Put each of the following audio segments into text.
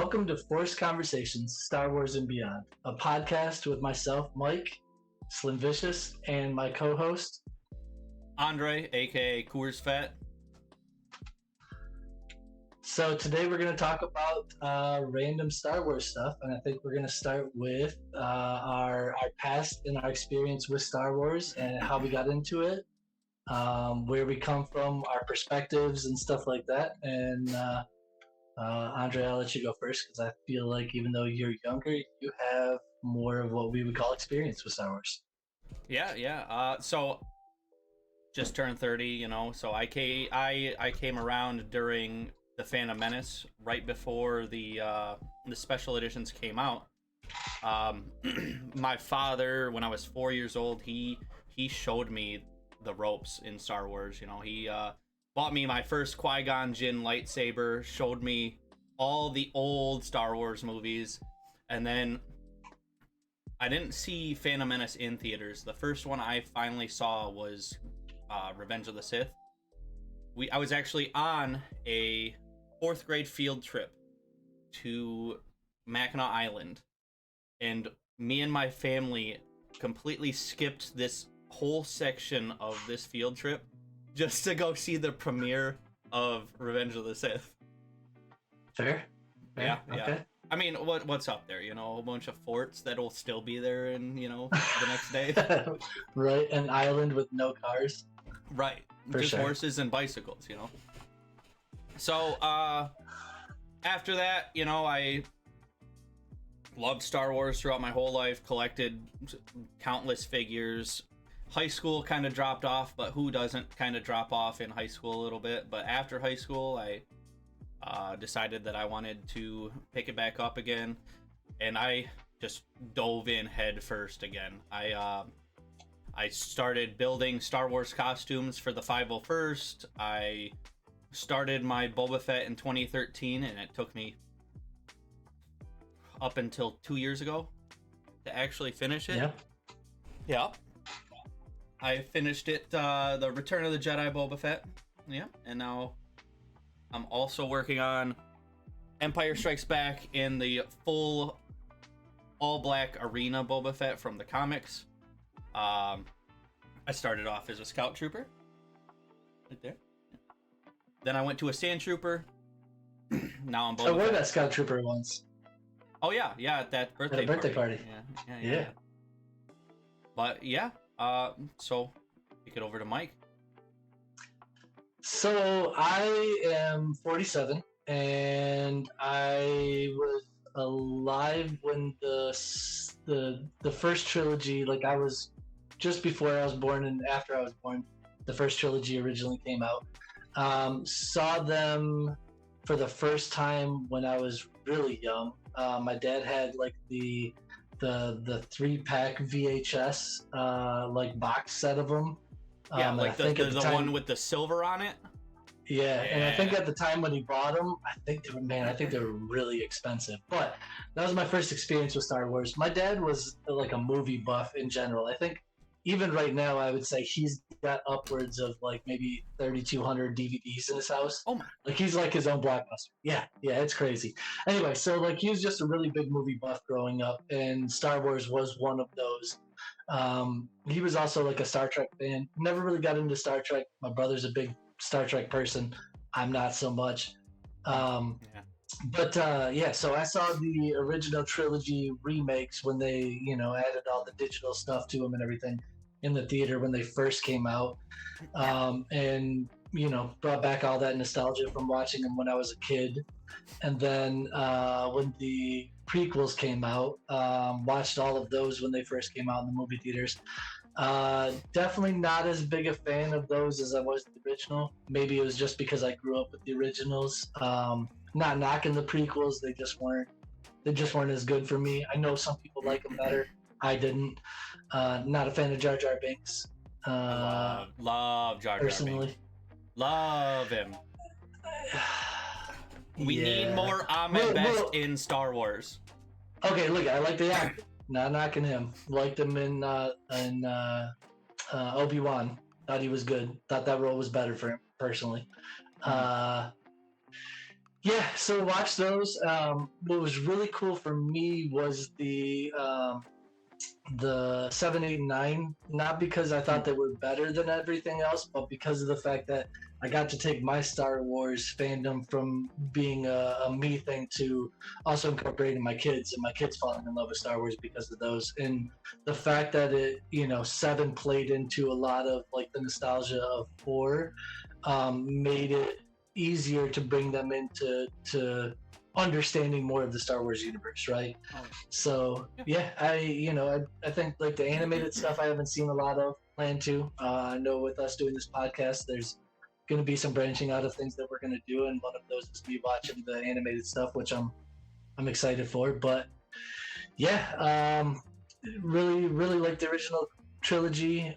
Welcome to Forced Conversations, Star Wars and Beyond, a podcast with myself, Mike, Slim Vicious, and my co-host, Andre, aka Coors Fat. So today we're going to talk about random Star Wars stuff, and I think we're going to start with our past and our experience with Star Wars and how we got into it, where we come from, our perspectives and stuff like that. And Andre, I'll let you go first because I feel like even though you're younger, you have more of what we would call experience with Star Wars. Yeah. So just turned 30, so I came around during the Phantom Menace, right before the special editions came out. My father, when I was 4 years old, he showed me the ropes in Star Wars. He bought me my first Qui-Gon Jinn lightsaber, showed me all the old Star Wars movies, and then I didn't see Phantom Menace in theaters. The first one I finally saw was Revenge of the Sith. I was actually on a 4th grade field trip to Mackinac Island, and me and my family completely skipped this whole section of this field trip just to go see the premiere of Revenge of the Sith. Fair? Yeah. Okay. I mean, what's up there? A whole bunch of forts that'll still be there in, the next day. Right, an island with no cars. Right. For just sure. Horses and bicycles, So, after that, I loved Star Wars throughout my whole life, collected countless figures. High school kind of dropped off, but who doesn't kind of drop off in high school a little bit? But after high school, I decided that I wanted to pick it back up again, and I just dove in head first again. I started building Star Wars costumes for the 501st. I started my Boba Fett in 2013, and it took me up until 2 years ago to actually finish it. Yeah. I finished it, the Return of the Jedi Boba Fett. Yeah, and now I'm also working on Empire Strikes Back in the full all-black arena Boba Fett from the comics. I started off as a scout trooper. Right there. Then I went to a sand trooper. Now I'm Boba Fett. I wore that scout trooper once. Oh yeah, at that birthday party. Yeah. But yeah, so kick it over to Mike. So I am 47, and I was alive when the first trilogy, like I was just before I was born and after I was born, the first trilogy originally came out. Saw them for the first time when I was really young. My dad had like the 3-pack VHS like box set of them. Yeah, like the one with the silver on it. Yeah, and I think at the time when he bought them, I think they were really expensive. But that was my first experience with Star Wars. My dad was like a movie buff in general. I think even right now, I would say he's got upwards of like maybe 3,200 DVDs in his house. Oh my! Like he's like his own blockbuster. Yeah, it's crazy. Anyway, so like he was just a really big movie buff growing up, and Star Wars was one of those. He was also like a Star Trek fan. Never really got into Star Trek. My brother's a big Star Trek person. I'm not so much. But so I saw the original trilogy remakes when they, added all the digital stuff to them and everything in the theater when they first came out. And, brought back all that nostalgia from watching them when I was a kid. And then when the prequels came out, watched all of those when they first came out in the movie theaters. Definitely not as big a fan of those as I was the original. Maybe it was just because I grew up with the originals. Not knocking the prequels, they just weren't as good for me. I know some people like them better. I didn't. Not a fan of Jar Jar Binks. Love Jar Jar personally. Binks. Love him. We need more Ahmed Best in Star Wars. Okay, look, I like the actor. Not knocking him. Liked him in Obi-Wan. Thought he was good. Thought that role was better for him personally. Yeah, so watch those. What was really cool for me was the 7, 8, and 9. Not because I Hmm. thought they were better than everything else, but because of the fact that I got to take my Star Wars fandom from being a me thing to also incorporating my kids, and my kids falling in love with Star Wars because of those. And the fact that it, 7 played into a lot of like the nostalgia of 4, made it easier to bring them into understanding more of the Star Wars universe, right? Oh So yeah. yeah, I think like the animated stuff I haven't seen a lot of. Plan to. I know with us doing this podcast, there's going to be some branching out of things that we're going to do, and one of those is me watching the animated stuff, which I'm excited for. But yeah, really like the original trilogy.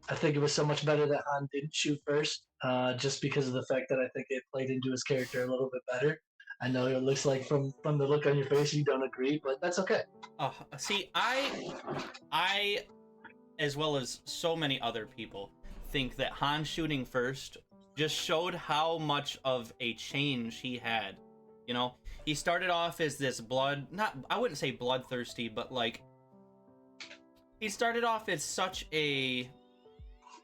I think it was so much better that Han didn't shoot first, just because of the fact that I think it played into his character a little bit better. I know it looks like from the look on your face you don't agree, but that's okay. See, I, as well as so many other people, think that Han shooting first just showed how much of a change he had. You know, he started off as this not, I wouldn't say bloodthirsty, but like, he started off as such a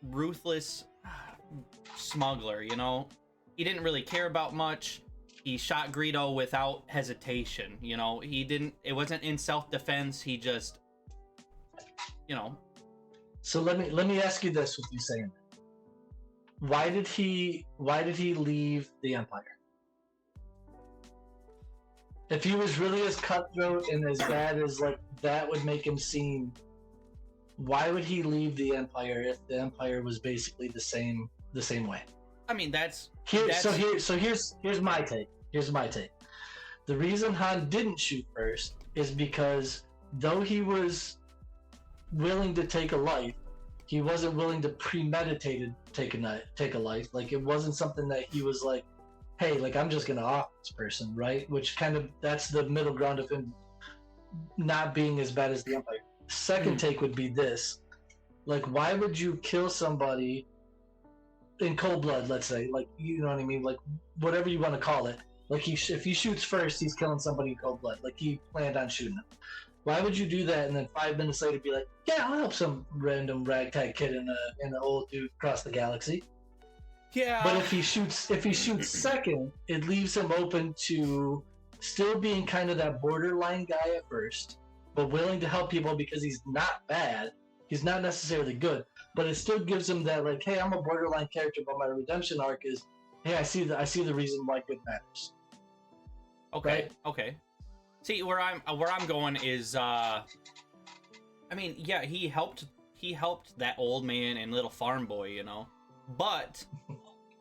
ruthless smuggler, you know? He didn't really care about much. He shot Greedo without hesitation, you know? It wasn't in self-defense, he just, you know. So let me ask you this with you saying that. Why did he leave the Empire? If he was really as cutthroat and as bad as like that would make him seem, why would he leave the Empire if the Empire was basically the same way? I mean, that's Here's my take. Here's my take. The reason Han didn't shoot first is because though he was willing to take a life, he wasn't willing to premeditated take a life. Like it wasn't something that he was like, hey, like I'm just gonna off this person, right? Which kind of that's the middle ground of him not being as bad as the Empire. Second take would be this: like, why would you kill somebody in cold blood? Let's say, like, you know what I mean, like whatever you want to call it. Like, if he shoots first, he's killing somebody in cold blood. Like he planned on shooting them. Why would you do that and then 5 minutes later be like, yeah, I'll help some random ragtag kid and an old dude across the galaxy? But yeah. if he shoots second, it leaves him open to still being kind of that borderline guy at first, but willing to help people because he's not bad. He's not necessarily good, but it still gives him that like, hey, I'm a borderline character, but my redemption arc is, hey, I see the reason why good matters. Okay, Right? okay. See, where I'm going is I mean, yeah, he helped that old man and little farm boy, you know. But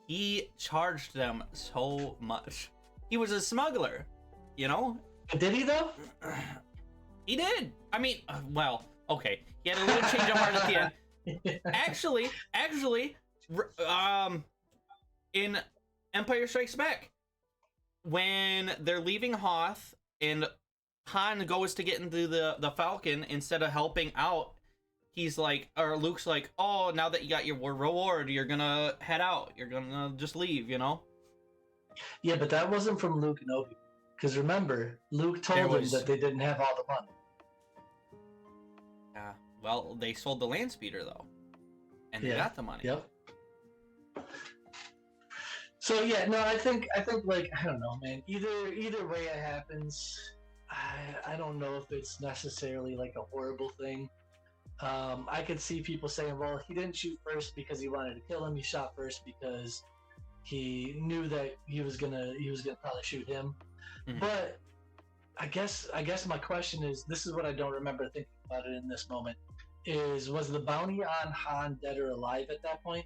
he charged them so much. He was a smuggler, you know? Did he though? He did. I mean, well, okay. He had a little change of heart at the end. Actually, in Empire Strikes Back, when they're leaving Hoth and Han goes to get into the Falcon, instead of helping out, he's like, or Luke's like, oh, now that you got your reward, you're gonna head out. You're gonna just leave, you know? Yeah, but that wasn't from Luke and Obi. Because remember, Luke There told him was, that they didn't have all the money. well, they sold the land speeder though, and they Yeah. got the money. Yep. So yeah, no, I think like I don't know, man. Either way it happens, I don't know if it's necessarily like a horrible thing. I could see people saying, well, he didn't shoot first because he wanted to kill him. He shot first because he knew that he was gonna probably shoot him. Mhm. But I guess my question is, this is what I don't remember thinking about it in this moment. Was the bounty on Han dead or alive at that point?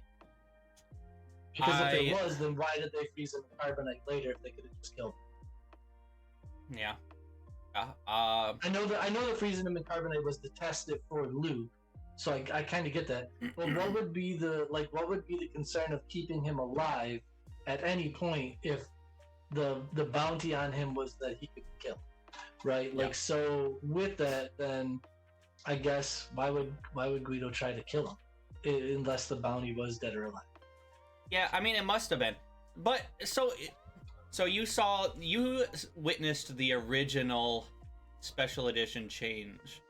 Because if it was, then why did they freeze him in carbonite later if they could have just killed him? Yeah. I know that freezing him in carbonite was to test it for Luke, so I kind of get that. But what would be the concern of keeping him alive at any point if the bounty on him was that he could be killed, right? Yeah. Like so with that, then I guess why would Guido try to kill him unless the bounty was dead or alive? Yeah, I mean, it must have been. But So you witnessed the original special edition change.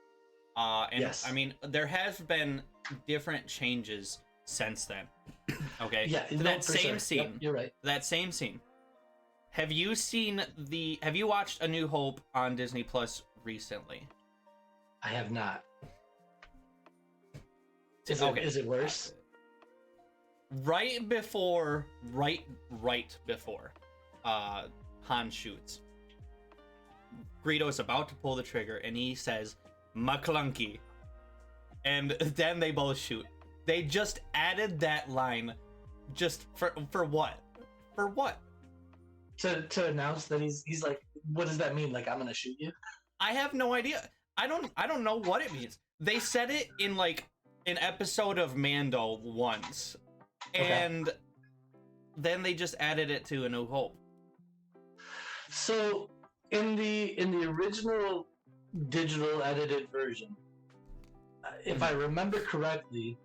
And Yes. I mean, there has been different changes since then. Okay. Yeah. To that same scene. Yep, you're right. That same scene. Have you watched A New Hope on Disney Plus recently? I have not. Is it worse? Right before Han shoots, Greedo's about to pull the trigger and he says McClunky, and then they both shoot. They just added that line just for what? For what? To announce that he's like, what does that mean? Like, I'm gonna shoot you? I have no idea. I don't know what it means. They said it in like an episode of Mando once, and then they just added it to A New Hope. So in the original digital edited version, if I remember correctly,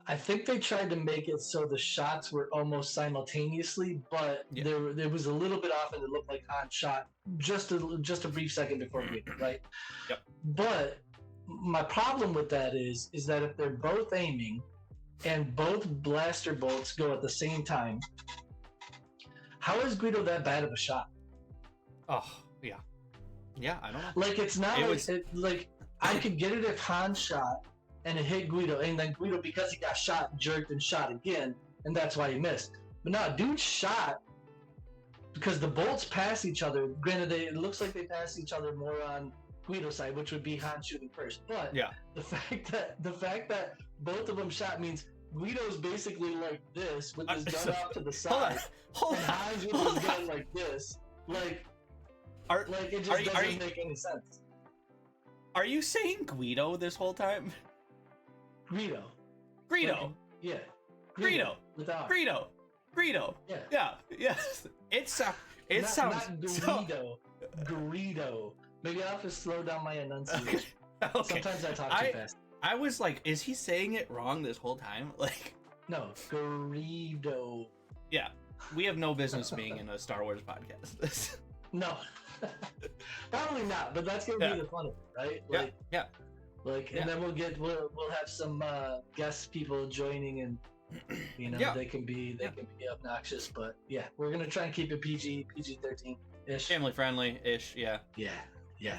I think they tried to make it so the shots were almost simultaneously, but there was a little bit off, and it looked like Han shot just a brief second before Greedo, right? Yep. But my problem with that is that if they're both aiming and both blaster bolts go at the same time, how is Greedo that bad of a shot? Oh, yeah. Yeah, I don't know. Like, it's not like I could get it if Han shot and it hit Guido, and then Guido, because he got shot, jerked and shot again, and that's why he missed. But no, dude shot because the bolts pass each other. Granted, it looks like they pass each other more on Guido's side, which would be Han shooting first. But the fact that both of them shot means Guido's basically like this with his gun off to the side, and Han's with his gun like this. Like it just doesn't make any sense. Are you saying Guido this whole time? Greedo. Like, yeah. Greedo. Greedo. Yeah. It sounds. Not Greedo. Greedo. Maybe I'll have to slow down my enunciation. Okay. Sometimes I talk too fast. I was like, is he saying it wrong this whole time? Like, no, Greedo. Yeah, we have no business being in a Star Wars podcast. No, probably not. But that's gonna be the fun of it, right? Like, and then we'll have some guest people joining, and they can be obnoxious, but we're gonna try and keep it PG-13 ish, family friendly ish. Yeah,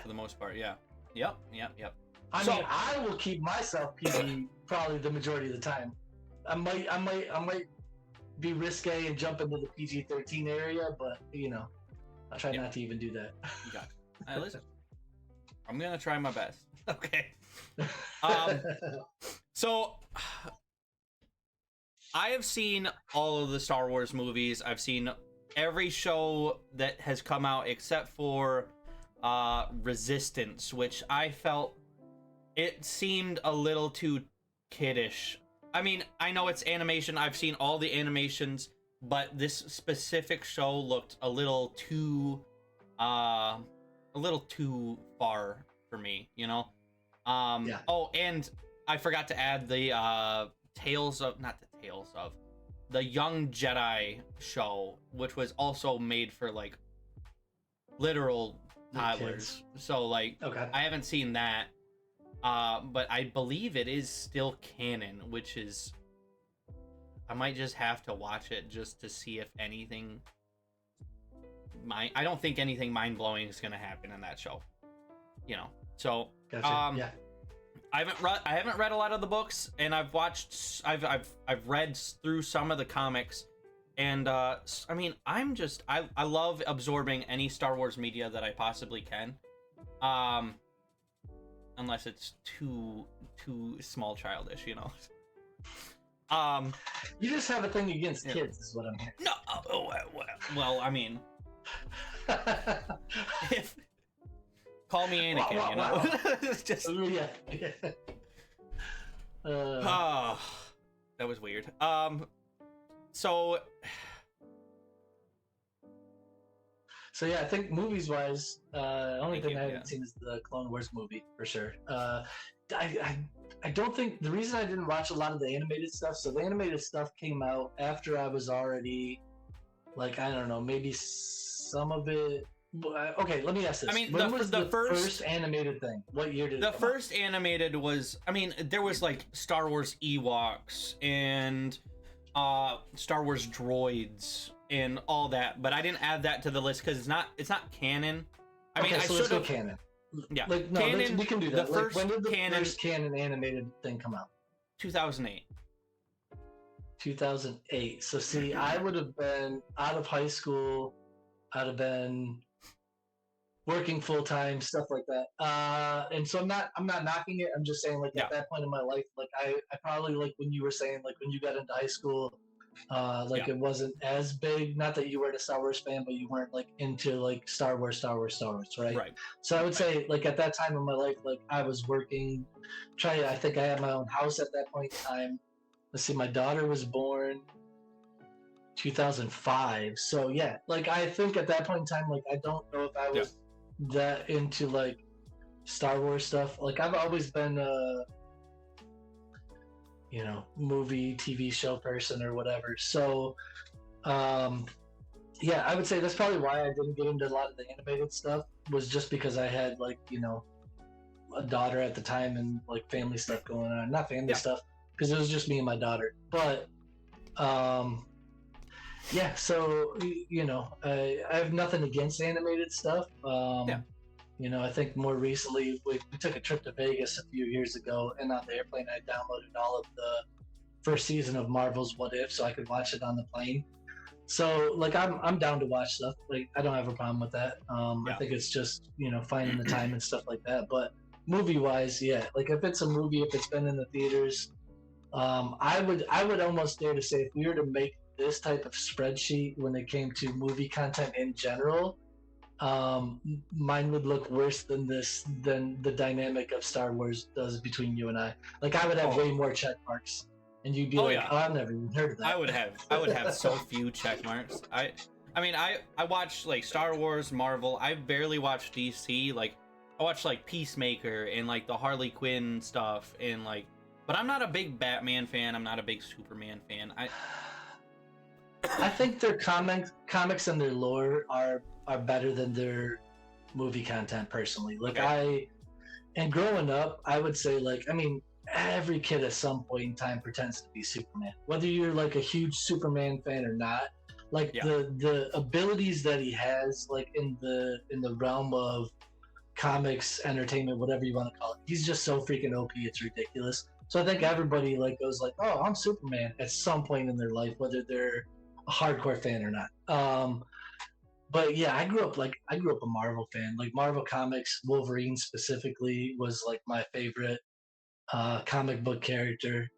for the most part. Yep. I mean, I will keep myself PG probably the majority of the time. I might be risque and jump into the PG-13 area, but I'll try not to even do that. You got it. Listen, I'm gonna try my best. Okay. So I have seen all of the Star Wars movies. I've seen every show that has come out except for Resistance, which I felt it seemed a little too kiddish. I mean, I know it's animation. I've seen all the animations, but this specific show looked a little too far for me, Oh, and I forgot to add the the Young Jedi show, which was also made for like literal toddlers. So like, I haven't seen that, but I believe it is still canon, which is, I might just have to watch it just to see if anything. I don't think anything mind blowing is gonna happen in that show, So gotcha. I haven't read a lot of the books, and I've read through some of the comics, and I mean, I love absorbing any Star Wars media that I possibly can, unless it's too small childish, You just have a thing against kids, is what I'm hearing. No, well, I mean, if call me Anakin, It's just that was weird. So yeah, I think movies wise, only thing I haven't seen is the Clone Wars movie for sure. I don't think the reason I didn't watch a lot of the animated stuff. So the animated stuff came out after I was already Like I don't know, maybe some of it. Okay, let me ask I this: mean, when was the the first animated thing? What year did the it come out? first animated was, I mean, there was like Star Wars Ewoks and Star Wars droids and all that, but I didn't add that to the list because it's not canon. I mean, Okay, I so should let's go have. canon. Yeah, Like no, canon. we can do The that. Like first when did the canon, first canon animated thing come out? 2008. 2008. So see, I would have been out of high school. I'd have been working full time, stuff like that. And so I'm not knocking it. I'm just saying like Yeah, at that point in my life, like I probably like when you were saying like when you got into high school, like yeah, it wasn't as big. Not that you weren't a Star Wars fan, but you weren't like into like Star Wars, right? right, So I would right. say like at that time in my life, like I was working, trying. I think I had my own house at that point in time. Let's see, my daughter was born 2005. So yeah, like I think at that point in time, like I don't know if I Yeah, was that into like Star Wars stuff. Like I've always been a movie, TV show person or whatever. So um yeah, I would say that's probably why I didn't get into a lot of the animated stuff was just because I had like, a daughter at the time and like family stuff going on. Not family yeah, stuff because it was just me and my daughter. But um yeah, so I have nothing against animated stuff. yeah. I think more recently we took a trip to Vegas a few years ago, and on the airplane I downloaded all of the first season of Marvel's What If, so I could watch it on the plane. So like I'm down to watch stuff. Like I don't have a problem with that. I Yeah. think it's just finding the time and stuff like that. But movie wise, yeah, like if it's a movie, if it's been in the theaters, I would almost dare to say if we were to make this type of spreadsheet when it came to movie content in general, mine would look worse than the dynamic of Star Wars does between you and I. Like I would have Oh, way more check marks, and you'd be oh like, yeah. "Oh, I've never even heard of I that." would have so few check marks. I mean, I watch like Star Wars, Marvel. I barely watch DC. Like I watch like Peacemaker and like the Harley Quinn stuff and like, but I'm not a big Batman fan. I'm not a big Superman fan. I think their comics and their lore are better than their movie content personally. Like Okay. and growing up, I would say like I mean every kid at some point in time pretends to be Superman. Whether you're like a huge Superman fan or not, like Yeah. the abilities that he has like in the realm of comics, entertainment, whatever you want to call it. He's just so freaking OP, it's ridiculous. So I think everybody like goes like, "Oh, I'm Superman" at some point in their life, whether they're a hardcore fan or not. But yeah, I grew up a Marvel fan. Like Marvel comics, Wolverine specifically was like my favorite comic book character.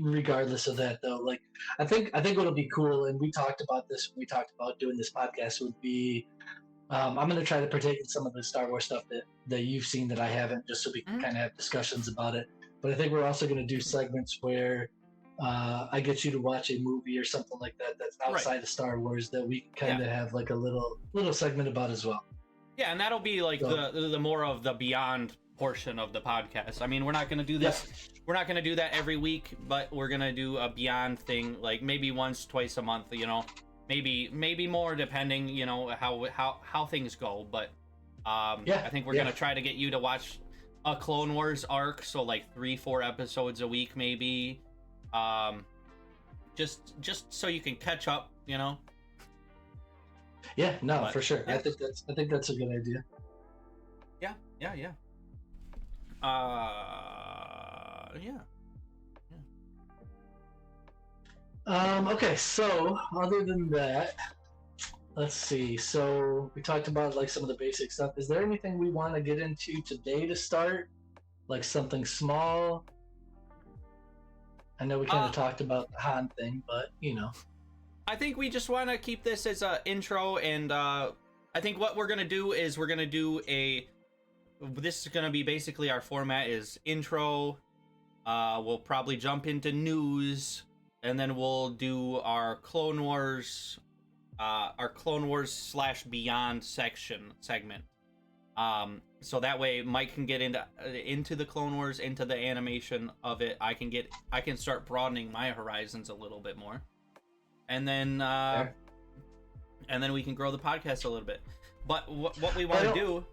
Regardless of that, though, like I think what'll be cool, and we talked about this when we talked about doing this podcast, would be I'm going to try to partake in some of the Star Wars stuff that you've seen that I haven't, just so we can Mhm. kind of have discussions about it. But I think we're also going to do segments where I get you to watch a movie or something like that that's Right. outside of Star Wars that we can Yeah. kind of have like a little segment about as well. Yeah, and that'll be like So the more of the beyond portion of the podcast. I mean, we're not going to do yeah, this. We're not going to do that every week, but we're going to do a beyond thing like maybe once, twice a month, maybe more depending, how things go, but yeah, I think we're yeah, going to try to get you to watch a Clone Wars arc, so like 3-4 episodes a week maybe. Um just so you can catch up. yeah. No, But for sure. yeah. I think that's a good idea. Yeah, yeah, yeah. Yeah. Okay, so other than that, let's see. So we talked about like some of the basic stuff. Is there anything we want to get into today to start? Like something small? I know we kind Uh, of talked about the Han thing, but I think we just want to keep this as a intro, and I think what we're gonna do is we're gonna do a. This is gonna be basically our format is intro. We'll probably jump into news, and then we'll do our Clone Wars / Beyond segment. So that way Mike can get into the Clone Wars, into the animation of it. I can start broadening my horizons a little bit more. And then fair. and then we can grow the podcast a little bit. But what we want to do?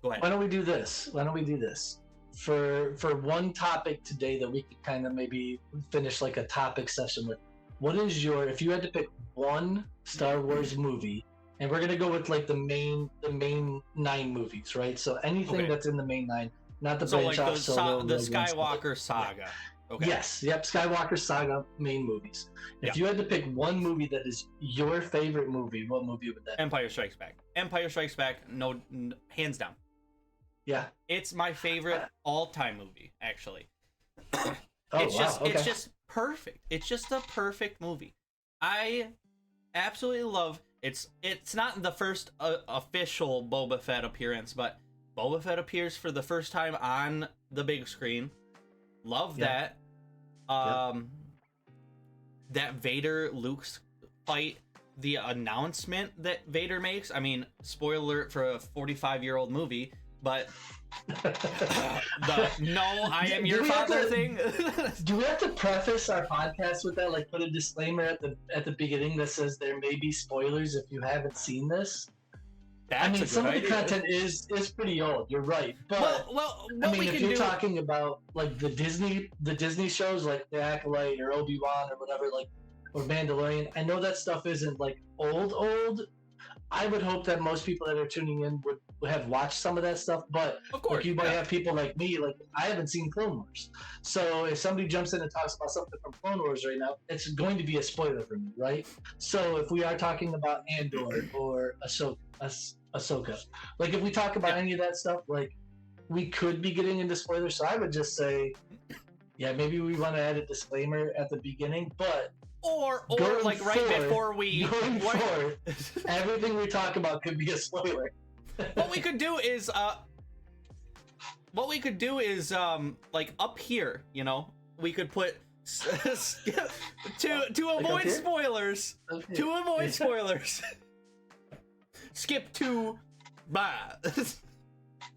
Go ahead. Why don't we do this? For one topic today that we could kind of maybe finish like a topic session with. What is if you had to pick one Star Wars movie, and we're gonna go with like the main 9 movies, right? So anything that's in the main 9, not the branch off Solo, the Skywalker saga. Okay. Yes, yep, Skywalker saga main movies. If you had to pick one movie that is your favorite movie, what movie would that be? Empire Strikes Back. Empire Strikes Back, no, hands down. Yeah. It's my favorite all-time movie, actually. It's just perfect. It's just a perfect movie. I absolutely love it's not the first official Boba Fett appearance, but Boba Fett appears for the first time on the big screen. Love that. That Vader Luke's fight, the announcement that Vader makes. I mean, spoiler alert for a 45-year-old movie, but the "No, I am your father" thing. Do we have to preface our podcast with that? Like, put a disclaimer at the beginning that says there may be spoilers if you haven't seen this. Some of the content is pretty old. You're right, but if you're talking about like the Disney shows like The Acolyte or Obi-Wan or whatever, like, or Mandalorian, I know that stuff isn't like old. I would hope that most people that are tuning in would have watched some of that stuff, but of course, like, you might have people like me, like I haven't seen Clone Wars. So if somebody jumps in and talks about something from Clone Wars right now, it's going to be a spoiler for me, right? So if we are talking about Andor or Ahsoka, like if we talk about any of that stuff, like we could be getting into spoilers. So I would just say, yeah, maybe we want to add a disclaimer at the beginning, but or like right before we going forward, everything we talk about could be a spoiler. What we could do is like up here, you know, we could put to avoid spoilers. To avoid spoilers. Skip to blah.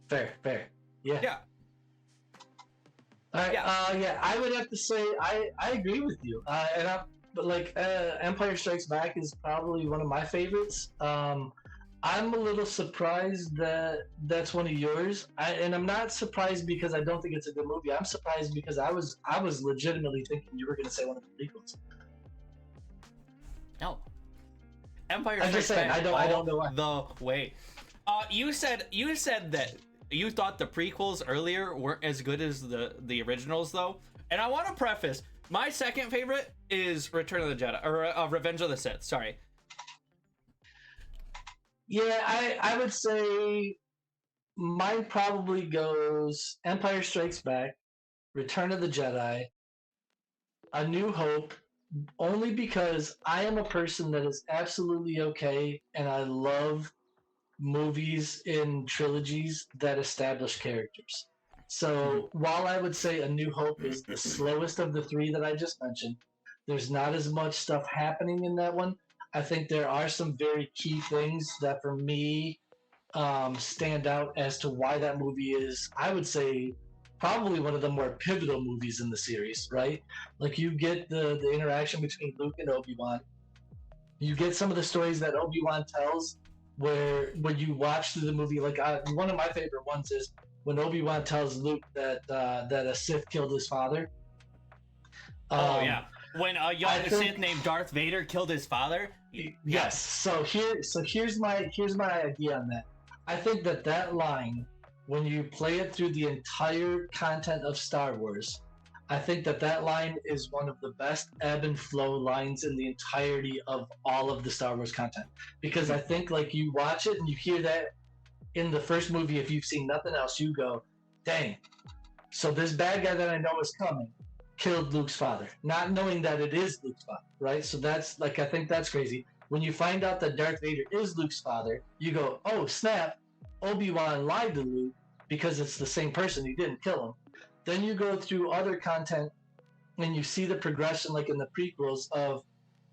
Fair. Yeah. All right. Yeah. I would have to say I agree with you. Empire Strikes Back is probably one of my favorites. I'm a little surprised that that's one of yours, and I'm not surprised because I don't think it's a good movie. I'm surprised because I was legitimately thinking you were going to say one of the prequels. No. Empire Strikes Back. I don't know why. The way. You said that you thought the prequels earlier weren't as good as the originals, though. And I want to preface, my second favorite is Return of the Jedi, or Revenge of the Sith. Sorry. Yeah, I would say mine probably goes Empire Strikes Back, Return of the Jedi, A New Hope, only because I am a person that is absolutely okay, and I love movies in trilogies that establish characters. So while I would say A New Hope is the slowest of the 3 that I just mentioned, there's not as much stuff happening in that one. I think there are some very key things that for me stand out as to why that movie is, I would say, probably one of the more pivotal movies in the series, right? Like, you get the interaction between Luke and Obi-Wan. You get some of the stories that Obi-Wan tells where when you watch through the movie, like one of my favorite ones is when Obi-Wan tells Luke that a Sith killed his father. When a young Sith named Darth Vader killed his father. Yes. So here's my idea on that. I think that line, when you play it through the entire content of Star Wars, I think that line is one of the best ebb and flow lines in the entirety of all of the Star Wars content. Because I think, like, you watch it and you hear that in the first movie, if you've seen nothing else, you go, dang, so this bad guy that I know is coming killed Luke's father, not knowing that it is Luke's father, right? So that's, like, I think that's crazy. When you find out that Darth Vader is Luke's father, you go, oh, snap, Obi-Wan lied to Luke because it's the same person, he didn't kill him. Then you go through other content and you see the progression, like in the prequels, of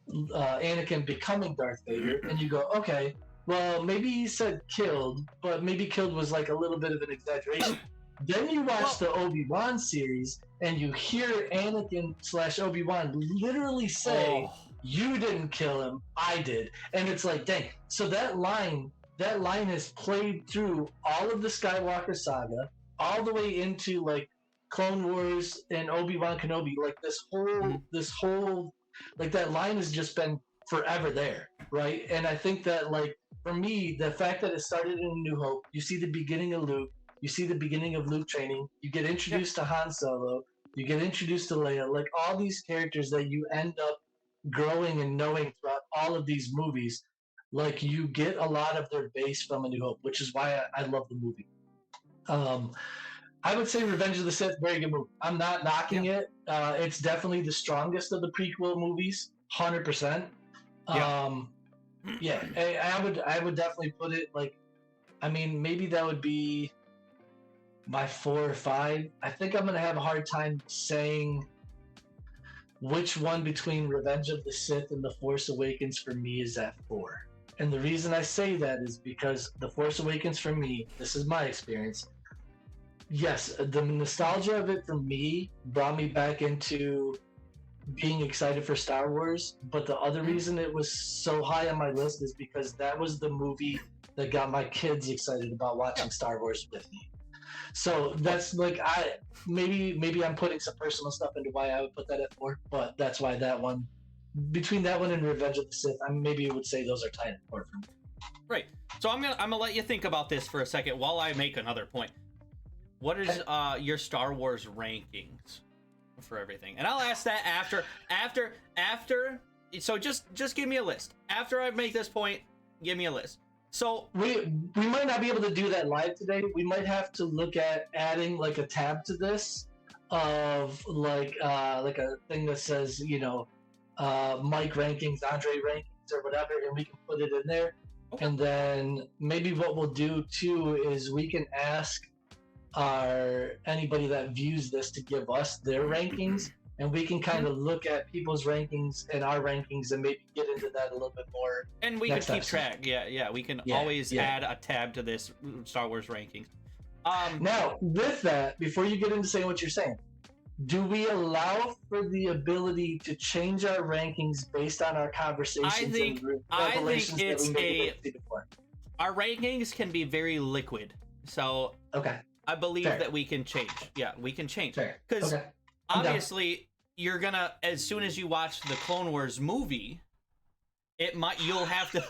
Anakin becoming Darth Vader, and you go, okay, well, maybe he said killed, but maybe killed was like a little bit of an exaggeration. Then you watch the Obi-Wan series, and you hear Anakin / Obi-Wan literally say You didn't kill him, I did. And it's like, dang. So that line is played through all of the Skywalker saga, all the way into like Clone Wars and Obi-Wan Kenobi. Like this whole like that line has just been forever there, right? And I think that like for me, the fact that it started in A New Hope, you see the beginning of Luke, you see the beginning of Luke training, you get introduced to Han Solo, you get introduced to Leia, like all these characters that you end up growing and knowing throughout all of these movies, like you get a lot of their base from A New Hope, which is why I love the movie. Um, I would say Revenge of the Sith, very good movie. I'm not knocking it. It's definitely the strongest of the prequel movies, 100%. Um, yeah, I would definitely put it like, I mean, maybe that would be my 4 or 5. I think I'm gonna have a hard time saying which one between Revenge of the Sith and The Force Awakens for me is at 4. And the reason I say that is because The Force Awakens for me, this is my experience. Yes, the nostalgia of it for me brought me back into being excited for Star Wars, but the other reason it was so high on my list is because that was the movie that got my kids excited about watching Star Wars with me. So that's like maybe I'm putting some personal stuff into why I would put that at 4, but that's why that one, between that one and Revenge of the Sith, I maybe would say those are tied at 4 for me. Right. So I'm gonna let you think about this for a second while I make another point. What is your Star Wars rankings for everything? And I'll ask that after. So just give me a list. After I make this point, give me a list. So we might not be able to do that live today. We might have to look at adding like a tab to this of like a thing that says, you know, Mike rankings, Andre rankings, or whatever, and we can put it in there. Okay. And then maybe what we'll do too is we can ask anybody that views this to give us their rankings, and we can kind of look at people's rankings and our rankings and maybe get into that a little bit more. And we can keep track. Yeah. We can always add a tab to this Star Wars rankings. Now, with that, before you get into saying what you're saying, do we allow for the ability to change our rankings based on our conversations? I think it's our rankings can be very liquid. So okay. I believe that we can change. Yeah, we can change. Because obviously, you're gonna, as soon as you watch the Clone Wars movie, you'll have to.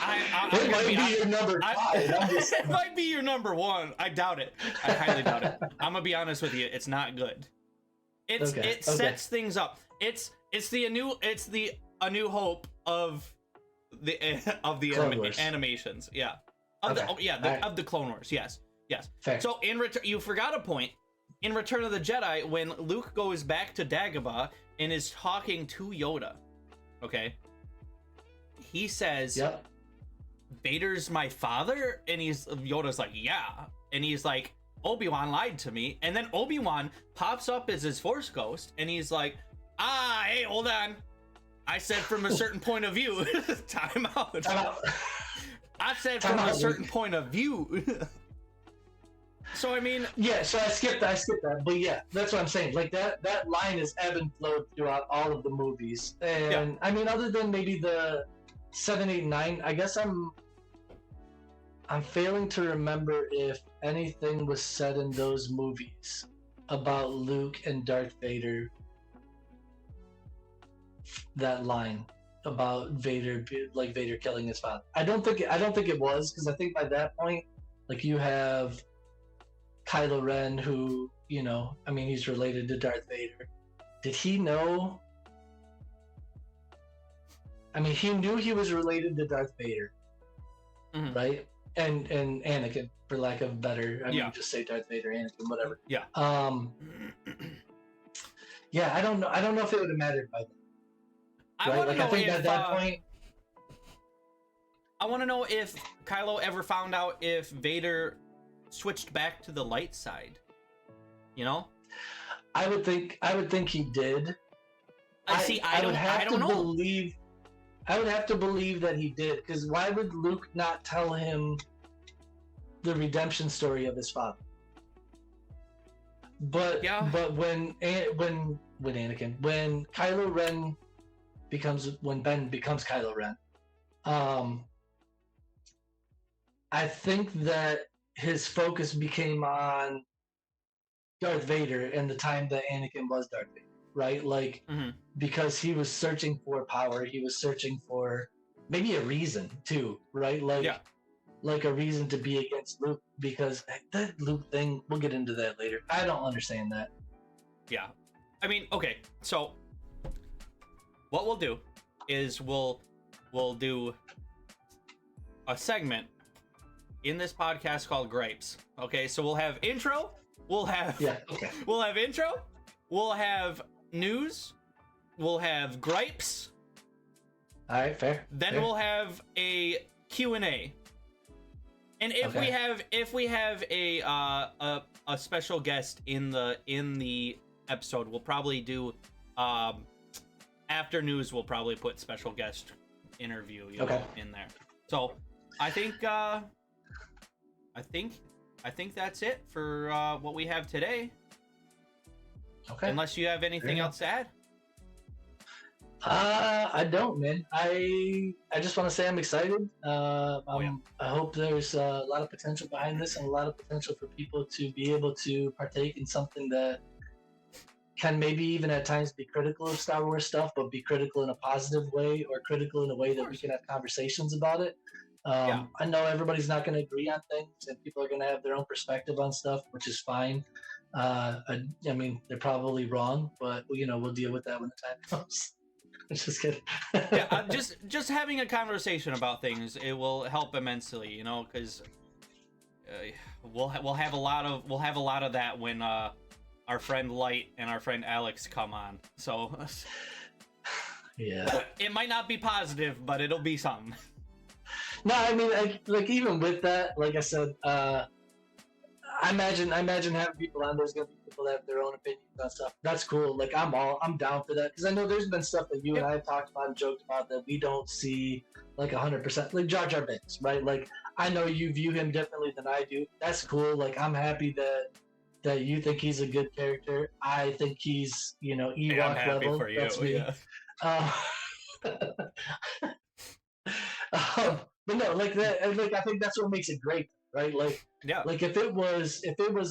It might be your number 5. It might be your number 1. I doubt it. I highly doubt it. I'm gonna be honest with you. It's not good. It sets things up. It's the A New Hope of the animations. Yeah. Of the Clone Wars. Yes. Fair. So you forgot a point. In Return of the Jedi, when Luke goes back to Dagobah and is talking to Yoda, okay, he says, "Yep, Vader's my father," and Yoda's like, "Yeah," and he's like, "Obi-Wan lied to me," and then Obi-Wan pops up as his Force ghost, and he's like, "Hey, hold on, I said from a certain point of view." Time out. I said from a certain point of view. So I mean, so I skipped that, but yeah, that's what I'm saying. Like that line is ebb and flowed throughout all of the movies, and I mean, other than maybe the 7, 8, 9, I guess I'm failing to remember if anything was said in those movies about Luke and Darth Vader. That line about Vader killing his father. I don't think it was, because I think by that point, like, you have Kylo Ren, who, you know, I mean, he's related to Darth Vader. Did he know? I mean, he knew he was related to Darth Vader, right? And Anakin, for lack of better, I mean, just say Darth Vader, Anakin, whatever. Yeah. Yeah, I don't know if it would have mattered by then. I think at that point, I want to know if Kylo ever found out if Vader switched back to the light side. You know? I would think he did. I don't know. I would have to believe that he did, because why would Luke not tell him the redemption story of his father? But when Kylo Ren Ben becomes Kylo Ren. Um, I think that his focus became on Darth Vader and the time that Anakin was Darth Vader, right? Like, because he was searching for power, he was searching for maybe a reason too, right? Like a reason to be against Luke, because that Luke thing, we'll get into that later. I don't understand that. Yeah. I mean, okay, so what we'll do is we'll do a segment in this podcast called Gripes. Okay, so we'll have intro, we'll have intro, we'll have news, we'll have gripes. All right, fair. Then fair. we'll have a Q&A. And if we have a special guest in the episode, we'll probably do after news. We'll probably put special guest interview know, in there. So I think that's it for what we have today. Okay. Unless you have anything else to add. I don't, man. I just want to say I'm excited. I hope there's a lot of potential behind this and a lot of potential for people to be able to partake in something that can maybe even at times be critical of Star Wars stuff, but be critical in a positive way or critical in a way that we can have conversations about it. I know everybody's not going to agree on things and people are going to have their own perspective on stuff, which is fine. I mean, they're probably wrong, but we'll deal with that when the time comes. Just kidding. Just having a conversation about things, it will help immensely, because we'll have a lot of that when our friend Light and our friend Alex come on. So yeah, it might not be positive, but it'll be something. No, I mean, like even with that, like I said, I imagine having people on. There's gonna be people that have their own opinions on stuff. That's cool. Like I'm down for that because I know there's been stuff that you and I have talked about and joked about that we don't see like 100%. Like Jar Jar Binks, right? Like I know you view him differently than I do. That's cool. Like I'm happy that you think he's a good character. I think he's Ewok level. For you. That's me. But no, like that. Like I think that's what makes it great, right? Like like if it was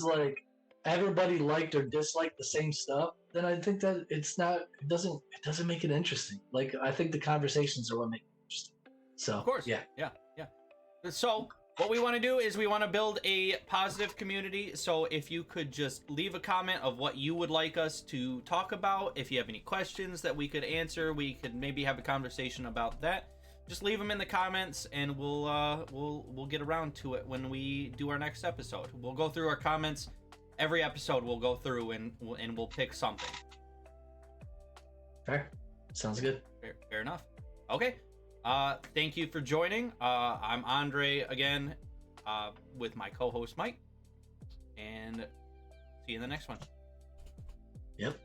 like everybody liked or disliked the same stuff, then I think that it doesn't make it interesting. Like I think the conversations are what make it interesting. So of course, yeah. So what we want to do is we want to build a positive community. So if you could just leave a comment of what you would like us to talk about, if you have any questions that we could answer, we could maybe have a conversation about that. Just leave them in the comments, and we'll get around to it when we do our next episode. We'll go through our comments every episode. We'll go through and we'll pick something. Fair. Sounds good. Fair enough. Okay. Thank you for joining. I'm Andre again, with my co-host Mike, and see you in the next one. Yep.